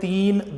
3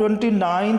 29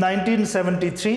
1973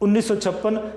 1956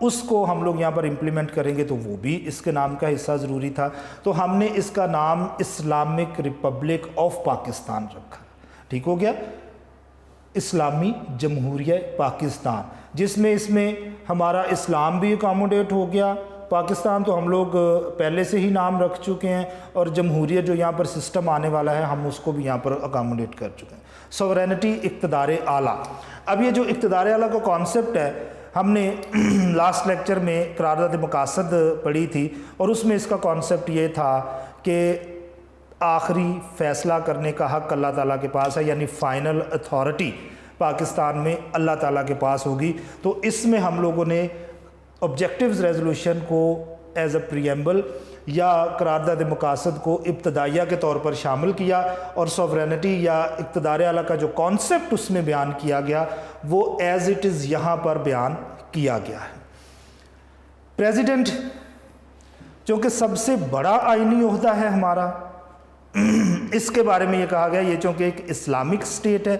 اس کو ہم لوگ یہاں پر امپلیمنٹ کریں گے تو وہ بھی اس کے نام کا حصہ ضروری تھا، تو ہم نے اس کا نام اسلامک ریپبلک آف پاکستان رکھا۔ ٹھیک ہو گیا، اسلامی جمہوریہ پاکستان، جس میں اس میں ہمارا اسلام بھی اکاموڈیٹ ہو گیا، پاکستان تو ہم لوگ پہلے سے ہی نام رکھ چکے ہیں، اور جمہوریت جو یہاں پر سسٹم آنے والا ہے ہم اس کو بھی یہاں پر اکاموڈیٹ کر چکے ہیں۔ سورینٹی، اقتدار اعلیٰ۔ اب یہ جو اقتدار اعلیٰ کا کانسیپٹ ہے ہم نے لاسٹ لیکچر میں قرارداد مقاصد پڑھی تھی، اور اس میں اس کا کانسیپٹ یہ تھا کہ آخری فیصلہ کرنے کا حق اللہ تعالیٰ کے پاس ہے، یعنی فائنل اتھارٹی پاکستان میں اللہ تعالیٰ کے پاس ہوگی۔ تو اس میں ہم لوگوں نے آبجیکٹیوز ریزولوشن کو ایز اے پریمبل یا قرارداد مقاصد کو ابتدائیہ کے طور پر شامل کیا، اور سوورینٹی یا اقتدار اعلیٰ کا جو کانسیپٹ اس میں بیان کیا گیا وہ ایز اٹ از یہاں پر بیان کیا گیا ہے۔ پریزیڈنٹ چونکہ سب سے بڑا آئینی عہدہ ہے ہمارا، اس کے بارے میں یہ کہا گیا، یہ چونکہ ایک اسلامک اسٹیٹ ہے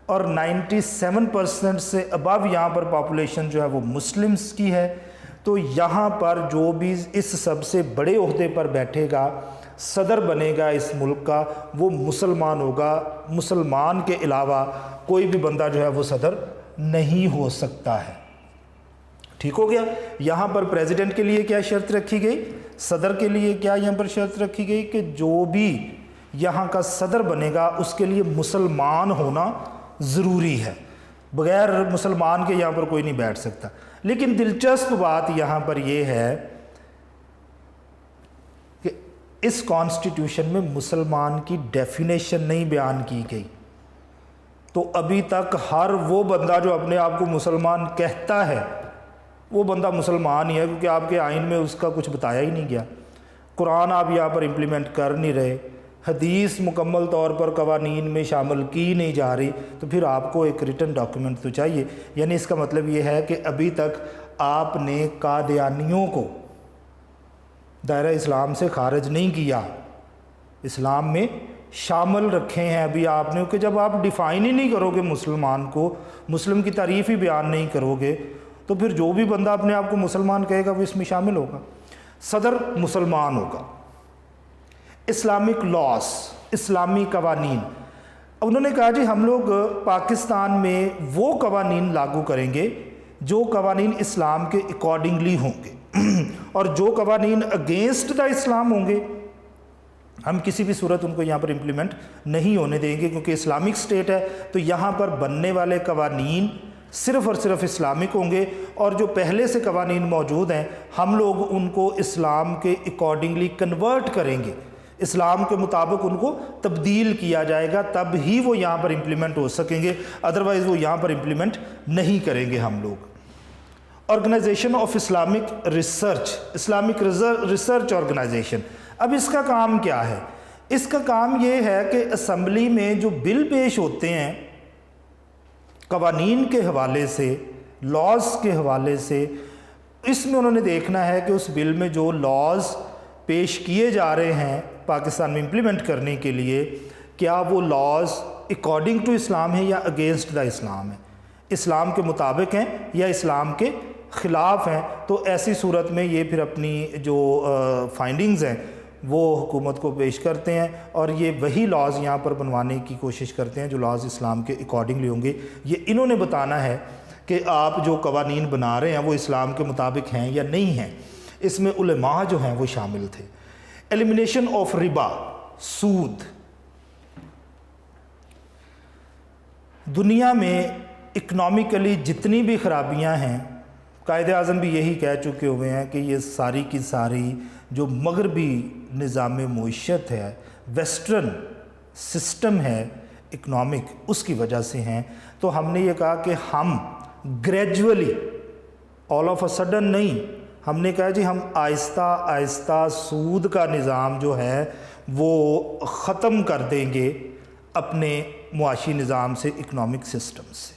اور 97% سے ابو یہاں پر پاپولیشن جو ہے وہ مسلمز کی ہے، تو یہاں پر جو بھی اس سب سے بڑے عہدے پر بیٹھے گا، صدر بنے گا اس ملک کا، وہ مسلمان ہوگا۔ مسلمان کے علاوہ کوئی بھی بندہ جو ہے وہ صدر نہیں ہو سکتا ہے۔ ٹھیک ہو گیا، یہاں پر پریزیڈنٹ کے لیے کیا شرط رکھی گئی، صدر کے لیے کیا یہاں پر شرط رکھی گئی کہ جو بھی یہاں کا صدر بنے گا اس کے لیے مسلمان ہونا ضروری ہے، بغیر مسلمان کے یہاں پر کوئی نہیں بیٹھ سکتا۔ لیکن دلچسپ بات یہاں پر یہ ہے کہ اس کانسٹیٹیوشن میں مسلمان کی ڈیفینیشن نہیں بیان کی گئی، تو ابھی تک ہر وہ بندہ جو اپنے آپ کو مسلمان کہتا ہے وہ بندہ مسلمان ہی ہے، کیونکہ آپ کے آئین میں اس کا کچھ بتایا ہی نہیں گیا۔ قرآن آپ یہاں پر امپلیمنٹ کر نہیں رہے، حدیث مکمل طور پر قوانین میں شامل کی نہیں جا رہی، تو پھر آپ کو ایک ریٹن ڈاکیومنٹ تو چاہیے۔ یعنی اس کا مطلب یہ ہے کہ ابھی تک آپ نے قادیانیوں کو دائرہ اسلام سے خارج نہیں کیا، اسلام میں شامل رکھے ہیں ابھی آپ نے، کہ جب آپ ڈیفائن ہی نہیں کرو گے مسلمان کو، مسلم کی تعریف ہی بیان نہیں کرو گے، تو پھر جو بھی بندہ اپنے آپ کو مسلمان کہے گا وہ اس میں شامل ہوگا۔ صدر مسلمان ہوگا۔ اسلامک لاس، اسلامی قوانین، انہوں نے کہا جی ہم لوگ پاکستان میں وہ قوانین لاگو کریں گے جو قوانین اسلام کے اکارڈنگلی ہوں گے، اور جو قوانین اگینسٹ دا اسلام ہوں گے ہم کسی بھی صورت ان کو یہاں پر امپلیمنٹ نہیں ہونے دیں گے، کیونکہ اسلامک اسٹیٹ ہے تو یہاں پر بننے والے قوانین صرف اور صرف اسلامک ہوں گے، اور جو پہلے سے قوانین موجود ہیں ہم لوگ ان کو اسلام کے اکارڈنگلی کنورٹ کریں گے، اسلام کے مطابق ان کو تبدیل کیا جائے گا، تب ہی وہ یہاں پر امپلیمنٹ ہو سکیں گے، ادروائز وہ یہاں پر امپلیمنٹ نہیں کریں گے ہم لوگ۔ Organisation of Islamic research, Islamic research organisation, اب اس کا کام کیا ہے؟ اس کا کام یہ ہے کہ اسمبلی میں جو بل پیش ہوتے ہیں قوانین کے حوالے سے، لاز کے حوالے سے، اس میں انہوں نے دیکھنا ہے کہ اس بل میں جو لاز پیش کیے جا رہے ہیں پاکستان میں امپلیمنٹ کرنے کے لیے، کیا وہ لاز اکارڈنگ ٹو اسلام ہے یا اگینسٹ دا اسلام ہے، اسلام کے مطابق ہیں یا اسلام کے خلاف ہیں۔ تو ایسی صورت میں یہ پھر اپنی جو فائنڈنگز ہیں وہ حکومت کو پیش کرتے ہیں، اور یہ وہی لاز یہاں پر بنوانے کی کوشش کرتے ہیں جو لاز اسلام کے اکارڈنگلی ہوں گے۔ یہ انہوں نے بتانا ہے کہ آپ جو قوانین بنا رہے ہیں وہ اسلام کے مطابق ہیں یا نہیں ہیں۔ اس میں علماء جو ہیں وہ شامل تھے۔ ایلیمینیشن آف ربا، سود، دنیا میں اکنامکلی جتنی بھی خرابیاں ہیں، قائد اعظم بھی یہی کہہ چکے ہوئے ہیں کہ یہ ساری کی ساری جو مغربی نظام معیشت ہے، ویسٹرن سسٹم ہے اکنامک، اس کی وجہ سے ہیں۔ تو ہم نے یہ کہا کہ ہم gradually, all of a sudden نہیں، ہم نے کہا جی ہم آہستہ آہستہ سود کا نظام جو ہے وہ ختم کر دیں گے اپنے معاشی نظام سے، اکنامک سسٹم سے۔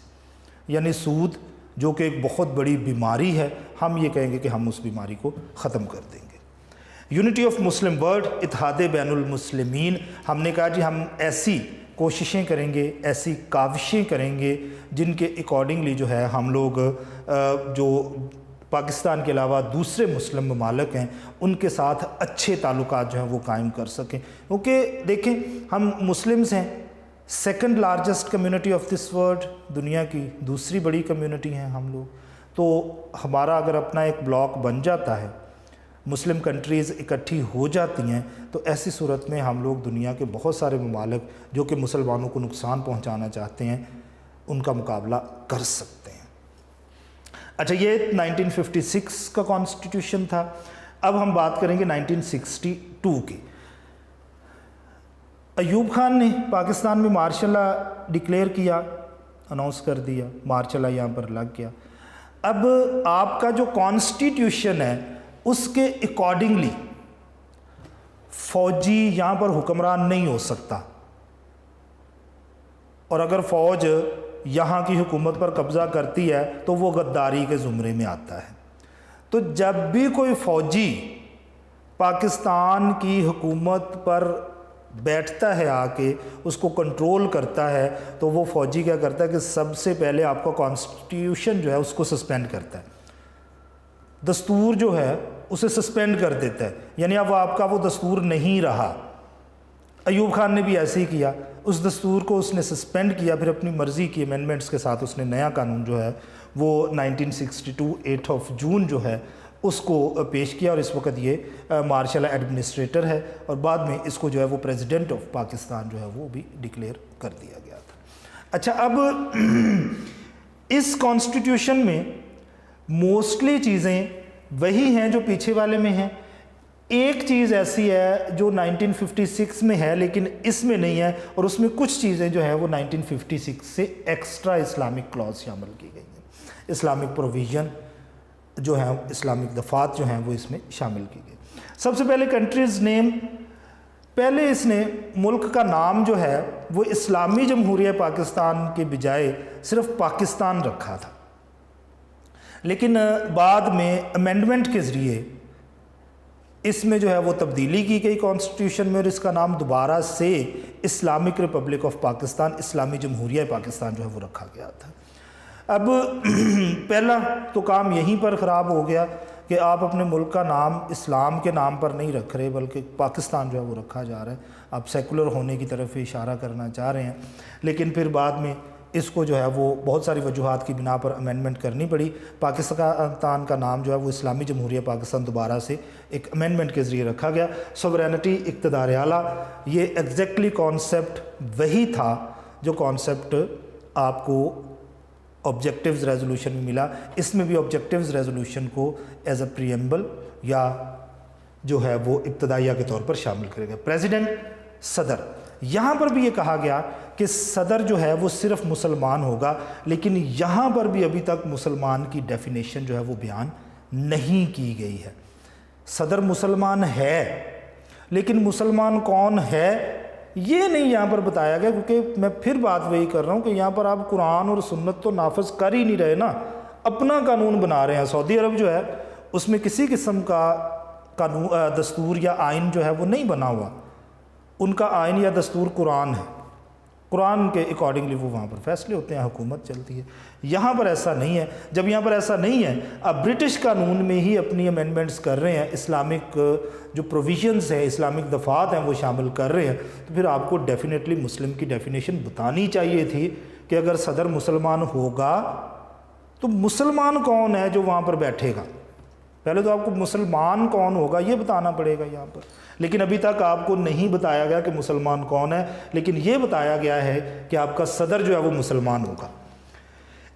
یعنی سود جو کہ ایک بہت بڑی بیماری ہے، ہم یہ کہیں گے کہ ہم اس بیماری کو ختم کر دیں گے۔ یونٹی آف مسلم ورلڈ، اتحاد بین المسلمین، ہم نے کہا جی ہم ایسی کوششیں کریں گے، ایسی کاوشیں کریں گے جن کے اکارڈنگلی جو ہے ہم لوگ جو پاکستان کے علاوہ دوسرے مسلم ممالک ہیں ان کے ساتھ اچھے تعلقات جو ہیں وہ قائم کر سکیں، کیونکہ دیکھیں ہم مسلمز ہیں، second largest community of this world, دنیا کی دوسری بڑی کمیونٹی ہیں ہم لوگ، تو ہمارا اگر اپنا ایک بلاک بن جاتا ہے، مسلم کنٹریز اکٹھی ہو جاتی ہیں، تو ایسی صورت میں ہم لوگ دنیا کے بہت سارے ممالک جو کہ مسلمانوں کو نقصان پہنچانا چاہتے ہیں ان کا مقابلہ کر سکتے ہیں۔ اچھا، یہ 1956 کا کانسٹیٹیوشن تھا۔ اب ہم بات کریں گے 1962 کی۔ ایوب خان نے پاکستان میں مارشل لا ڈکلیئر کیا، اناؤنس کر دیا، مارشل لا یہاں پر لگ گیا۔ اب آپ کا جو کانسٹیٹیوشن ہے اس کے اکارڈنگلی فوجی یہاں پر حکمران نہیں ہو سکتا، اور اگر فوج یہاں کی حکومت پر قبضہ کرتی ہے تو وہ غداری کے زمرے میں آتا ہے۔ تو جب بھی کوئی فوجی پاکستان کی حکومت پر بیٹھتا ہے آ کے اس کو کنٹرول کرتا ہے، تو وہ فوجی کیا کرتا ہے کہ سب سے پہلے آپ کا کانسٹیٹیوشن جو ہے اس کو سسپینڈ کرتا ہے، دستور جو ہے اسے سسپینڈ کر دیتا ہے، یعنی اب آپ کا وہ دستور نہیں رہا۔ ایوب خان نے بھی ایسے ہی کیا، اس دستور کو اس نے سسپینڈ کیا، پھر اپنی مرضی کی امینڈمنٹس کے ساتھ اس نے نیا قانون جو ہے وہ 1962 8 جون جو ہے اس کو پیش کیا، اور اس وقت یہ مارشل ایڈمنسٹریٹر ہے، اور بعد میں اس کو جو ہے وہ پریزیڈنٹ آف پاکستان جو ہے وہ بھی ڈکلیئر کر دیا گیا تھا۔ اچھا، اب اس کانسٹیٹیوشن میں موسٹلی چیزیں وہی ہیں جو پیچھے والے میں ہیں۔ ایک چیز ایسی ہے جو 1956 میں ہے لیکن اس میں نہیں ہے، اور اس میں کچھ چیزیں جو ہیں وہ 1956 سے ایکسٹرا اسلامک کلاز شامل کی گئی ہیں، اسلامک پروویژن جو ہیں، اسلامک دفعات جو ہیں وہ اس میں شامل کی گئی۔ سب سے پہلے کنٹریز نیم، پہلے اس نے ملک کا نام جو ہے وہ اسلامی جمہوریہ پاکستان کے بجائے صرف پاکستان رکھا تھا، لیکن بعد میں امینڈمنٹ کے ذریعے اس میں جو ہے وہ تبدیلی کی گئی کانسٹیٹیوشن میں، اور اس کا نام دوبارہ سے اسلامک ریپبلک آف پاکستان، اسلامی جمہوریہ پاکستان جو ہے وہ رکھا گیا تھا۔ اب پہلا تو کام یہیں پر خراب ہو گیا کہ آپ اپنے ملک کا نام اسلام کے نام پر نہیں رکھ رہے بلکہ پاکستان جو ہے وہ رکھا جا رہا ہے، آپ سیکولر ہونے کی طرف اشارہ کرنا چاہ رہے ہیں، لیکن پھر بعد میں اس کو جو ہے وہ بہت ساری وجوہات کی بنا پر امینڈمنٹ کرنی پڑی۔ پاکستان کا نام جو ہے وہ اسلامی جمہوریہ پاکستان دوبارہ سے ایک امینڈمنٹ کے ذریعے رکھا گیا۔ سوورینٹی، اقتدار اعلیٰ، یہ ایگزیکٹلی کانسیپٹ وہی تھا جو کانسیپٹ آپ کو آبجیکٹیوز ریزولوشن میں ملا۔ اس میں بھی آبجیکٹیوز ریزولوشن کو ایز اے پریمبل یا جو ہے وہ ابتدائیہ کے طور پر شامل کرے گا۔ پریزیڈنٹ، صدر، یہاں پر بھی یہ کہا گیا کہ صدر جو ہے وہ صرف مسلمان ہوگا، لیکن یہاں پر بھی ابھی تک مسلمان کی ڈیفینیشن جو ہے وہ بیان نہیں کی گئی ہے۔ صدر مسلمان ہے لیکن مسلمان کون ہے یہ نہیں یہاں پر بتایا گیا، کیونکہ میں پھر بات وہی کر رہا ہوں کہ یہاں پر آپ قرآن اور سنت تو نافذ کر ہی نہیں رہے نا، اپنا قانون بنا رہے ہیں۔ سعودی عرب جو ہے اس میں کسی قسم کا قانون، دستور یا آئین جو ہے وہ نہیں بنا ہوا، ان کا آئین یا دستور قرآن ہے، قرآن کے اکارڈنگلی وہ وہاں پر فیصلے ہوتے ہیں، حکومت چلتی ہے۔ یہاں پر ایسا نہیں ہے۔ جب یہاں پر ایسا نہیں ہے، اب برٹش قانون میں ہی اپنی امینڈمنٹس کر رہے ہیں، اسلامک جو پروویژنز ہیں، اسلامک دفعات ہیں وہ شامل کر رہے ہیں، تو پھر آپ کو ڈیفینیٹلی مسلم کی ڈیفینیشن بتانی چاہیے تھی کہ اگر صدر مسلمان ہوگا تو مسلمان کون ہے جو وہاں پر بیٹھے گا، پہلے تو آپ کو مسلمان کون ہوگا یہ بتانا پڑے گا یہاں پر، لیکن ابھی تک آپ کو نہیں بتایا گیا کہ مسلمان کون ہے، لیکن یہ بتایا گیا ہے کہ آپ کا صدر جو ہے وہ مسلمان ہوگا۔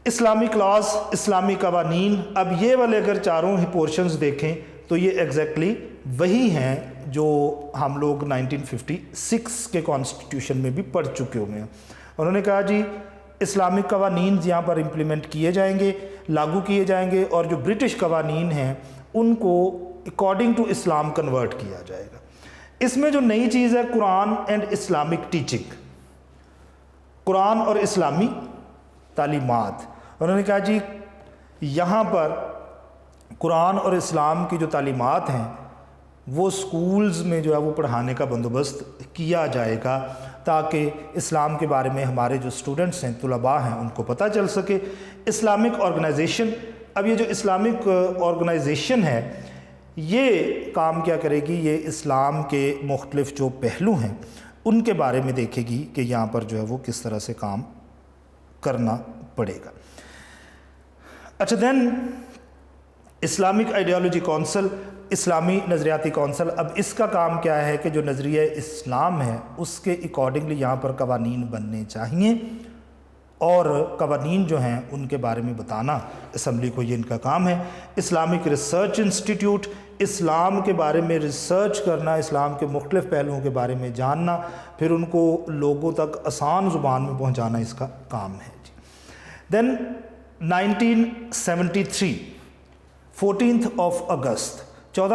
اسلامی کلاس، اسلامی قوانین، اب یہ والے اگر چاروں ہی پورشنز دیکھیں تو یہ ایگزیکٹلی وہی ہیں جو ہم لوگ 1956 کے کانسٹیٹیوشن میں بھی پڑھ چکے ہوئے ہیں۔ انہوں نے کہا جی اسلامک قوانین یہاں پر امپلیمنٹ کیے جائیں گے، لاگو کیے جائیں گے، اور جو برٹش قوانین ہیں ان کو اکارڈنگ ٹو اسلام کنورٹ کیا جائے گا۔ اس میں جو نئی چیز ہے قرآن اینڈ اسلامک ٹیچنگ، قرآن اور اسلامی تعلیمات۔ انہوں نے کہا جی یہاں پر قرآن اور اسلام کی جو تعلیمات ہیں وہ سکولز میں جو ہے وہ پڑھانے کا بندوبست کیا جائے گا تاکہ اسلام کے بارے میں ہمارے جو اسٹوڈنٹس ہیں، طلباء ہیں، ان کو پتہ چل سکے۔ اسلامک آرگنائزیشن، اب یہ جو اسلامک آرگنائزیشن ہے یہ کام کیا کرے گی؟ یہ اسلام کے مختلف جو پہلو ہیں ان کے بارے میں دیکھے گی کہ یہاں پر جو ہے وہ کس طرح سے کام کرنا پڑے گا۔ اچھا دین اسلامک آئیڈیالوجی کونسل، اسلامی نظریاتی کونسل، اب اس کا کام کیا ہے کہ جو نظریہ اسلام ہے اس کے اکارڈنگلی یہاں پر قوانین بننے چاہیے، اور قوانین جو ہیں ان کے بارے میں بتانا اسمبلی کو یہ ان کا کام ہے۔ اسلامک ریسرچ انسٹیٹیوٹ، اسلام کے بارے میں ریسرچ کرنا، اسلام کے مختلف پہلوؤں کے بارے میں جاننا، پھر ان کو لوگوں تک آسان زبان میں پہنچانا اس کا کام ہے جی۔ دین 1973 14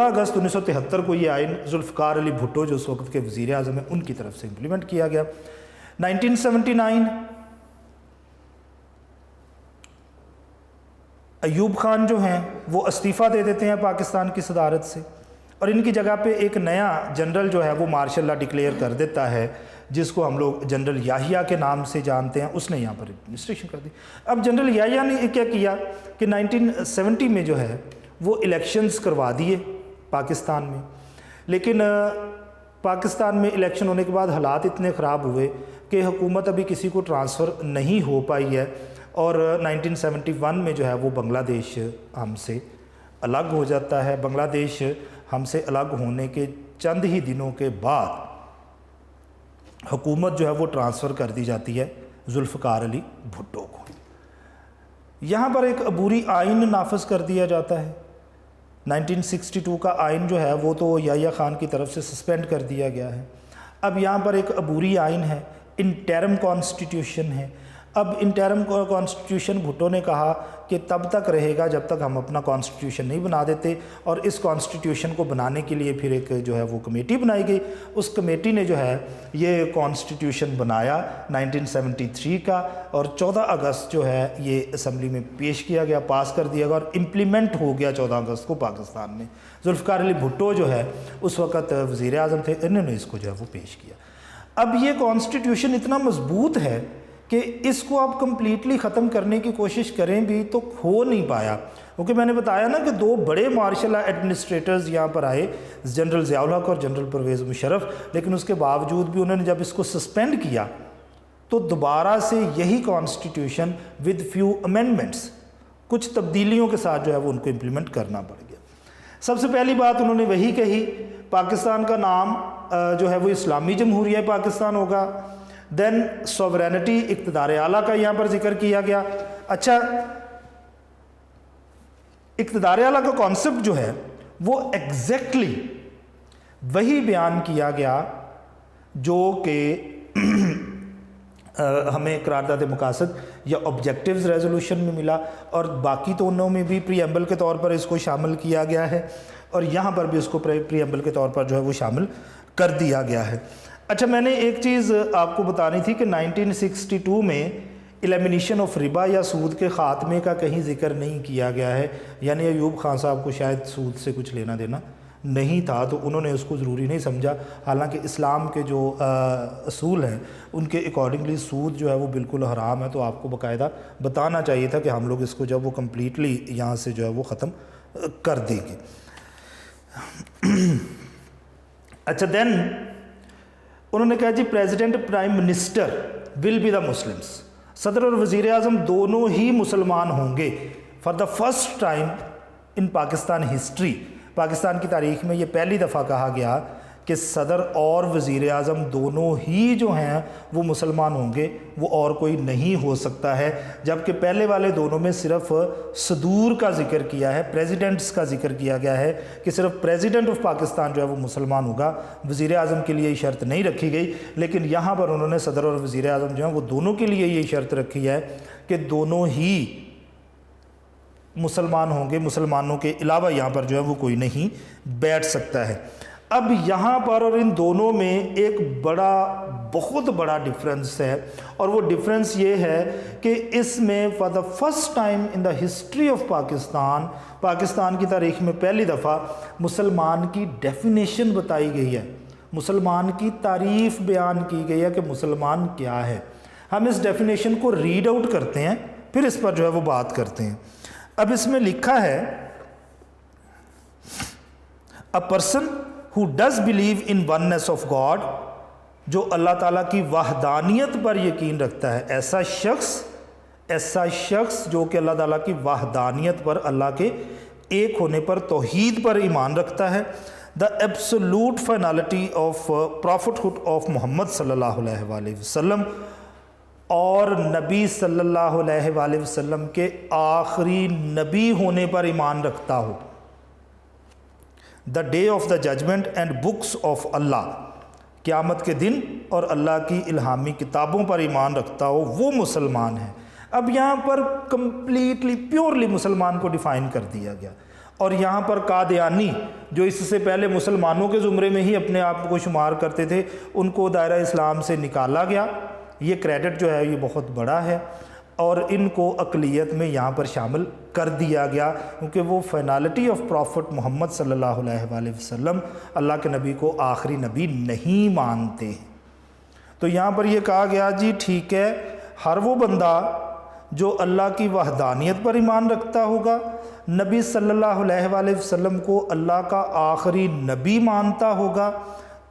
اگست 1973 کو یہ آئین ذوالفقار علی بھٹو جو اس وقت کے وزیر اعظم ہیں ان کی طرف سے امپلیمنٹ کیا گیا۔ 1979 ایوب خان جو ہیں وہ استعفیٰ دے دیتے ہیں پاکستان کی صدارت سے، اور ان کی جگہ پہ ایک نیا جنرل جو ہے وہ مارشل لا ڈکلیئر کر دیتا ہے جس کو ہم لوگ جنرل یحییٰ کے نام سے جانتے ہیں، اس نے یہاں پر ایڈمنسٹریشن کر دی۔ اب جنرل یحییٰ نے کیا کیا کہ 1970 میں جو ہے وہ الیکشنز کروا دیے پاکستان میں، لیکن پاکستان میں الیکشن ہونے کے بعد حالات اتنے خراب ہوئے کہ حکومت ابھی کسی کو ٹرانسفر نہیں ہو پائی ہے، اور 1971 میں جو ہے وہ بنگلہ دیش ہم سے الگ ہو جاتا ہے۔ بنگلہ دیش ہم سے الگ ہونے کے چند ہی دنوں کے بعد حکومت جو ہے وہ ٹرانسفر کر دی جاتی ہے ذوالفقار علی بھٹو کو۔ یہاں پر ایک عبوری آئین نافذ کر دیا جاتا ہے۔ 1962 کا آئین جو ہے وہ تو یحییٰ خان کی طرف سے سسپینڈ کر دیا گیا ہے۔ اب یہاں پر ایک عبوری آئین ہے، انٹرم کانسٹیٹیوشن ہے۔ اب انٹرم کانسٹیٹیوشن بھٹو نے کہا کہ تب تک رہے گا جب تک ہم اپنا کانسٹیٹیوشن نہیں بنا دیتے، اور اس کانسٹیٹیوشن کو بنانے کے لیے پھر ایک جو ہے وہ کمیٹی بنائی گئی۔ اس کمیٹی نے جو ہے یہ کانسٹیٹیوشن بنایا 1973 کا، اور 14 اگست جو ہے یہ اسمبلی میں پیش کیا گیا، پاس کر دیا گیا، اور امپلیمنٹ ہو گیا 14 اگست کو پاکستان میں۔ ذوالفقار علی بھٹو جو ہے اس وقت وزیر اعظم تھے، انہوں نے اس کو جو ہے وہ پیش کیا۔ اب یہ کانسٹیٹیوشن اتنا مضبوط ہے کہ اس کو آپ کمپلیٹلی ختم کرنے کی کوشش کریں بھی تو ہو نہیں پایا، کیونکہ میں نے بتایا نا کہ دو بڑے مارشل لا ایڈمنسٹریٹرز یہاں پر آئے، جنرل ضیاء الحق اور جنرل پرویز مشرف، لیکن اس کے باوجود بھی انہوں نے جب اس کو سسپینڈ کیا تو دوبارہ سے یہی کانسٹیٹیوشن ود فیو امینڈمنٹس، کچھ تبدیلیوں کے ساتھ جو ہے وہ ان کو امپلیمنٹ کرنا پڑ گیا۔ سب سے پہلی بات انہوں نے وہی کہی، پاکستان کا نام جو ہے وہ اسلامی جمہوریہ پاکستان ہوگا۔ دین سوورینٹی، اقتدار اعلیٰ کا یہاں پر ذکر کیا گیا۔ اچھا، اقتدار اعلیٰ کا کانسیپٹ جو ہے وہ ایگزیکٹلی وہی بیان کیا گیا جو کہ ہمیں قرارداد مقاصد یا آبجیکٹیوز ریزولوشن میں ملا، اور باقی تو انہوں میں بھی پری ایمبل کے طور پر اس کو شامل کیا گیا ہے، اور یہاں پر بھی اس کو پری ایمبل کے طور پر جو ہے وہ شامل کر دیا گیا ہے۔ اچھا، میں نے ایک چیز آپ کو بتانی تھی کہ 1962 میں ایلیمینیشن آف ربا یا سود کے خاتمے کا کہیں ذکر نہیں کیا گیا ہے، یعنی ایوب خان صاحب کو شاید سود سے کچھ لینا دینا نہیں تھا، تو انہوں نے اس کو ضروری نہیں سمجھا، حالانکہ اسلام کے جو اصول ہیں ان کے اکارڈنگلی سود جو ہے وہ بالکل حرام ہے، تو آپ کو باقاعدہ بتانا چاہیے تھا کہ ہم لوگ اس کو جب وہ کمپلیٹلی یہاں سے جو ہے وہ ختم کر دیں گے۔ اچھا، دین انہوں نے کہا جی president prime minister will be the Muslims, صدر اور وزیر اعظم دونوں ہی مسلمان ہوں گے۔ For the first time in Pakistan history, Pakistan کی تاریخ میں یہ پہلی دفعہ کہا گیا کہ صدر اور وزیر اعظم دونوں ہی جو ہیں وہ مسلمان ہوں گے، وہ اور کوئی نہیں ہو سکتا ہے، جبکہ پہلے والے دونوں میں صرف صدور کا ذکر کیا ہے، پریزیڈنٹس کا ذکر کیا گیا ہے کہ صرف پریزیڈنٹ آف پاکستان جو ہے وہ مسلمان ہوگا، وزیر اعظم کے لیے یہ شرط نہیں رکھی گئی، لیکن یہاں پر انہوں نے صدر اور وزیر اعظم جو ہیں وہ دونوں کے لیے یہ شرط رکھی ہے کہ دونوں ہی مسلمان ہوں گے، مسلمانوں کے علاوہ یہاں پر جو ہے وہ کوئی نہیں بیٹھ سکتا ہے۔ اب یہاں پر اور ان دونوں میں ایک بہت بڑا ڈفرنس ہے، اور وہ ڈفرنس یہ ہے کہ اس میں for the first time in the history of Pakistan کی تاریخ میں پہلی دفعہ مسلمان کی ڈیفینیشن بتائی گئی ہے، مسلمان کی تعریف بیان کی گئی ہے کہ مسلمان کیا ہے۔ ہم اس ڈیفینیشن کو ریڈ آؤٹ کرتے ہیں، پھر اس پر جو ہے وہ بات کرتے ہیں۔ اب اس میں لکھا ہے a person who does believe in oneness of God، جو اللہ تعالیٰ کی وحدانیت پر یقین رکھتا ہے، ایسا شخص جو کہ اللہ تعالیٰ کی وحدانیت پر، اللہ کے ایک ہونے پر، توحید پر ایمان رکھتا ہے، the absolute finality of prophethood of محمد صلی اللہ علیہ وآلہ وسلم، اور نبی صلی اللہ علیہ وآلہ وسلم کے آخری نبی ہونے پر ایمان رکھتا ہو، the day of the judgment and books of اللہ، قیامت کے دن اور اللہ کی الہامی کتابوں پر ایمان رکھتا ہو، وہ مسلمان ہے۔ اب یہاں پر کمپلیٹلی پیورلی مسلمان کو ڈیفائن کر دیا گیا، اور یہاں پر قادیانی جو اس سے پہلے مسلمانوں کے زمرے میں ہی اپنے آپ کو شمار کرتے تھے، ان کو دائرہ اسلام سے نکالا گیا۔ یہ کریڈٹ جو ہے یہ بہت بڑا ہے، اور ان کو اقلیت میں یہاں پر شامل کر دیا گیا، کیونکہ وہ فائنالٹی آف پروفٹ محمد صلی اللہ علیہ وآلہ وسلم، اللہ کے نبی کو آخری نبی نہیں مانتے۔ تو یہاں پر یہ کہا گیا جی ٹھیک ہے، ہر وہ بندہ جو اللہ کی وحدانیت پر ایمان رکھتا ہوگا، نبی صلی اللہ علیہ وآلہ وسلم کو اللہ کا آخری نبی مانتا ہوگا،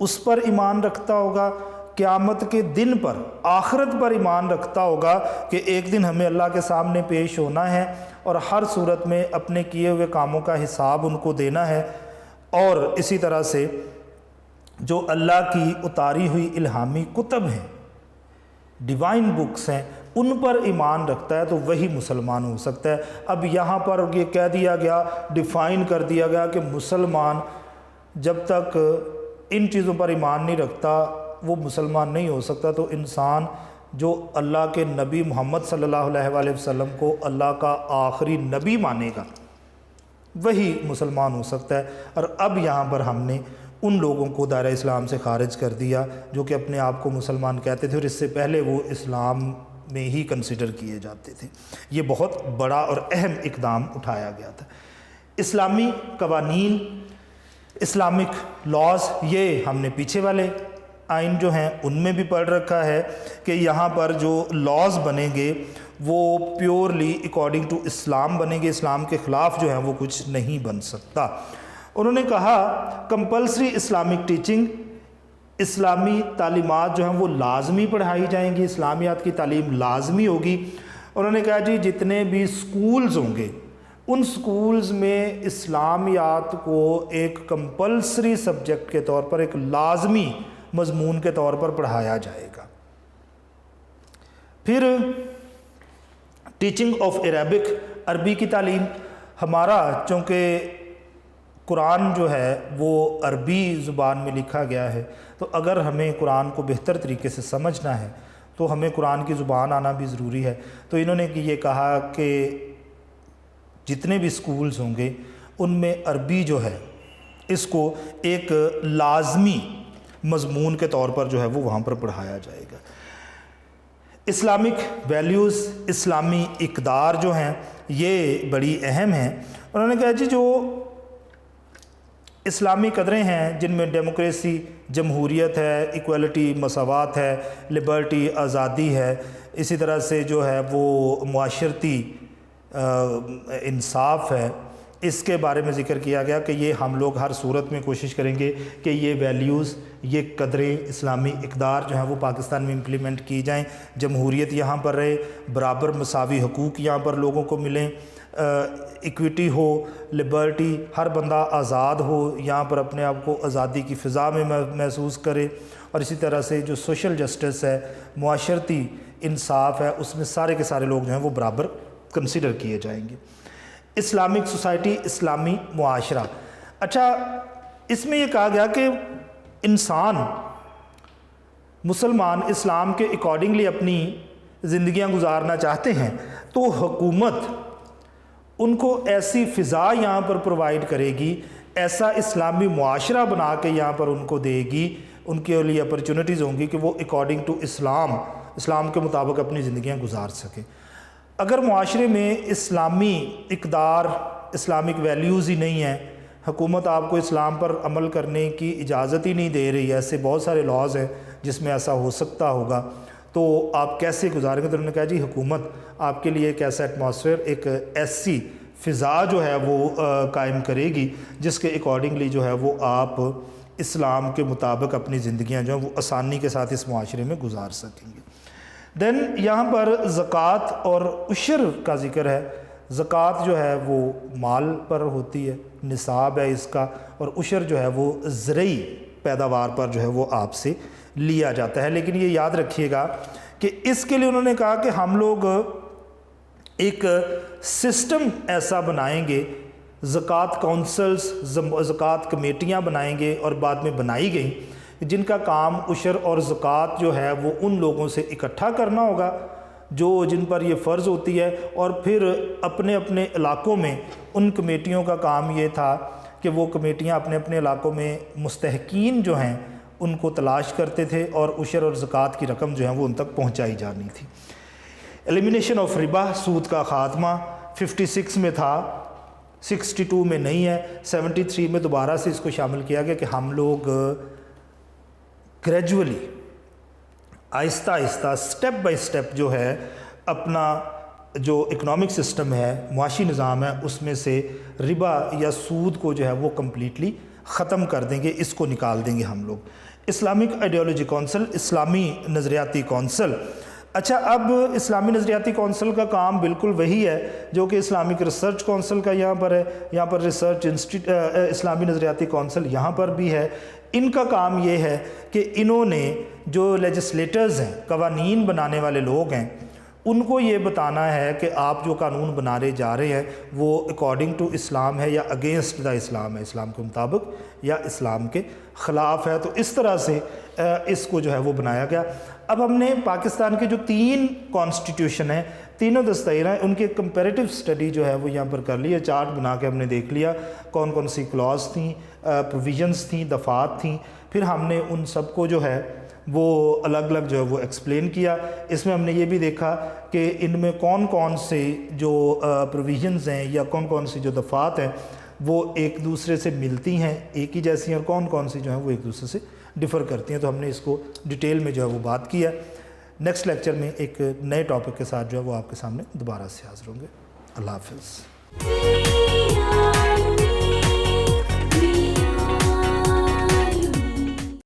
اس پر ایمان رکھتا ہوگا، قیامت کے دن پر، آخرت پر ایمان رکھتا ہوگا کہ ایک دن ہمیں اللہ کے سامنے پیش ہونا ہے، اور ہر صورت میں اپنے کیے ہوئے کاموں کا حساب ان کو دینا ہے، اور اسی طرح سے جو اللہ کی اتاری ہوئی الہامی کتب ہیں، ڈیوائن بکس ہیں، ان پر ایمان رکھتا ہے، تو وہی مسلمان ہو سکتا ہے۔ اب یہاں پر یہ کہہ دیا گیا، ڈیفائن کر دیا گیا کہ مسلمان جب تک ان چیزوں پر ایمان نہیں رکھتا وہ مسلمان نہیں ہو سکتا۔ تو انسان جو اللہ کے نبی محمد صلی اللہ علیہ وآلہ وسلم کو اللہ کا آخری نبی مانے گا وہی مسلمان ہو سکتا ہے۔ اور اب یہاں پر ہم نے ان لوگوں کو دائرہ اسلام سے خارج کر دیا جو کہ اپنے آپ کو مسلمان کہتے تھے، اور اس سے پہلے وہ اسلام میں ہی کنسیڈر کیے جاتے تھے۔ یہ بہت بڑا اور اہم اقدام اٹھایا گیا تھا۔ اسلامی قوانین، اسلامک لاز، یہ ہم نے پیچھے والے آئین جو ہیں ان میں بھی پڑھ رکھا ہے کہ یہاں پر جو لاز بنیں گے وہ پیورلی اکارڈنگ ٹو اسلام بنیں گے، اسلام کے خلاف جو ہیں وہ کچھ نہیں بن سکتا۔ انہوں نے کہا کمپلسری اسلامک ٹیچنگ، اسلامی تعلیمات جو ہیں وہ لازمی پڑھائی جائیں گی، اسلامیات کی تعلیم لازمی ہوگی۔ انہوں نے کہا جی جتنے بھی سکولز ہوں گے ان سکولز میں اسلامیات کو ایک کمپلسری سبجیکٹ کے طور پر، ایک لازمی مضمون کے طور پر پڑھایا جائے گا۔ پھر ٹیچنگ آف عربک، عربی کی تعلیم۔ ہمارا چونکہ قرآن جو ہے وہ عربی زبان میں لکھا گیا ہے، تو اگر ہمیں قرآن کو بہتر طریقے سے سمجھنا ہے تو ہمیں قرآن کی زبان آنا بھی ضروری ہے۔ تو انہوں نے یہ کہا کہ جتنے بھی سکولز ہوں گے ان میں عربی جو ہے اس کو ایک لازمی مضمون کے طور پر جو ہے وہ وہاں پر پڑھایا جائے گا۔ اسلامک ویلیوز، اسلامی اقدار جو ہیں یہ بڑی اہم ہیں۔ انہوں نے کہا جی جو اسلامی قدریں ہیں جن میں ڈیموکریسی، جمہوریت ہے، ایکویلٹی، مساوات ہے، لبرٹی، آزادی ہے، اسی طرح سے جو ہے وہ معاشرتی انصاف ہے، اس کے بارے میں ذکر کیا گیا کہ یہ ہم لوگ ہر صورت میں کوشش کریں گے کہ یہ ویلیوز، یہ قدریں، اسلامی اقدار جو ہیں وہ پاکستان میں امپلیمنٹ کی جائیں، جمہوریت یہاں پر رہے، برابر مساوی حقوق یہاں پر لوگوں کو ملیں، ایکویٹی ہو، لبرٹی، ہر بندہ آزاد ہو، یہاں پر اپنے آپ کو آزادی کی فضا میں محسوس کرے، اور اسی طرح سے جو سوشل جسٹس ہے، معاشرتی انصاف ہے، اس میں سارے کے سارے لوگ جو ہیں وہ برابر کنسیڈر کیے جائیں گے۔ اسلامک سوسائٹی، اسلامی معاشرہ۔ اچھا، اس میں یہ کہا گیا کہ انسان، مسلمان اسلام کے اکارڈنگلی اپنی زندگیاں گزارنا چاہتے ہیں تو حکومت ان کو ایسی فضا یہاں پر پرووائڈ کرے گی، ایسا اسلامی معاشرہ بنا کے یہاں پر ان کو دے گی، ان کے لیے اپرچونٹیز ہوں گی کہ وہ اکارڈنگ ٹو اسلام کے مطابق اپنی زندگیاں گزار سکیں۔ اگر معاشرے میں اسلامی اقدار، اسلامک ویلیوز ہی نہیں ہیں، حکومت آپ کو اسلام پر عمل کرنے کی اجازت ہی نہیں دے رہی، ایسے بہت سارے لاز ہیں جس میں ایسا ہو سکتا ہوگا، تو آپ کیسے گزاریں گے؟ تو انہوں نے کہا جی حکومت آپ کے لیے ایک ایسا ایٹماسفیئر، ایک ایسی فضا جو ہے وہ قائم کرے گی، جس کے اکارڈنگلی جو ہے وہ آپ اسلام کے مطابق اپنی زندگیاں جو ہیں وہ آسانی کے ساتھ اس معاشرے میں گزار سکیں گے۔ دین یہاں پر زکوٰۃ اور عشر کا ذکر ہے۔ زکوٰۃ جو ہے وہ مال پر ہوتی ہے، نصاب ہے اس کا، اور عشر جو ہے وہ زرعی پیداوار پر جو ہے وہ آپ سے لیا جاتا ہے۔ لیکن یہ یاد رکھیے گا کہ اس کے لیے انہوں نے کہا کہ ہم لوگ ایک سسٹم ایسا بنائیں گے، زکوٰۃ کونسلز، زکوٰۃ کمیٹیاں بنائیں گے، اور بعد میں بنائی گئیں، جن کا کام عشر اور زکوٰۃ جو ہے وہ ان لوگوں سے اکٹھا کرنا ہوگا جن پر یہ فرض ہوتی ہے، اور پھر اپنے اپنے علاقوں میں ان کمیٹیوں کا کام یہ تھا کہ وہ کمیٹیاں اپنے اپنے علاقوں میں مستحقین جو ہیں ان کو تلاش کرتے تھے، اور عشر اور زکوٰۃ کی رقم جو ہے وہ ان تک پہنچائی جانی تھی۔ ایلیمینیشن آف ربا، سود کا خاتمہ 56 میں تھا، 62 میں نہیں ہے، 73 میں دوبارہ سے اس کو شامل کیا گیا کہ ہم لوگ گریجولی آہستہ آہستہ سٹیپ بائی سٹیپ جو ہے اپنا جو اکنامک سسٹم ہے، معاشی نظام ہے، اس میں سے ربا یا سود کو جو ہے وہ کمپلیٹلی ختم کر دیں گے، اس کو نکال دیں گے ہم لوگ۔ اسلامک آئیڈیالوجی کونسل، اسلامی نظریاتی کونسل۔ اچھا، اب اسلامی نظریاتی کونسل کا کام بالکل وہی ہے جو کہ اسلامک ریسرچ کونسل کا یہاں پر ہے، یہاں پر ریسرچ اسلامی نظریاتی کونسل یہاں پر بھی ہے۔ ان کا کام یہ ہے کہ انہوں نے جو لیجسلیٹرز ہیں، قوانین بنانے والے لوگ ہیں، ان کو یہ بتانا ہے کہ آپ جو قانون بنانے جا رہے ہیں وہ اکارڈنگ ٹو اسلام ہے یا اگینسٹ دا اسلام ہے، اسلام کے مطابق یا اسلام کے خلاف ہے۔ تو اس طرح سے اس کو جو ہے وہ بنایا گیا۔ اب ہم نے پاکستان کے جو 3 کانسٹیٹیوشن ہیں، تینوں دستور ہیں، ان کی کمپیریٹیو سٹڈی جو ہے وہ یہاں پر کر لی ہے، چارٹ بنا کے ہم نے دیکھ لیا کون کون سی کلاز تھیں، پروویژنز تھیں، دفعات تھیں، پھر ہم نے ان سب کو جو ہے وہ الگ الگ جو ہے وہ ایکسپلین کیا۔ اس میں ہم نے یہ بھی دیکھا کہ ان میں کون کون سے جو پروویژنز ہیں یا کون کون سی جو دفعات ہیں وہ ایک دوسرے سے ملتی ہیں، ایک ہی جیسی ہیں، اور کون کون سی جو ہیں وہ ایک دوسرے سے ڈیفر کرتی ہیں۔ تو ہم نے اس کو ڈیٹیل میں جو ہے وہ بات کی ہے۔ نیکسٹ لیکچر میں ایک نئے ٹاپک کے ساتھ جو ہے وہ آپ کے سامنے دوبارہ سے حاضر ہوں گے۔ اللہ حافظ۔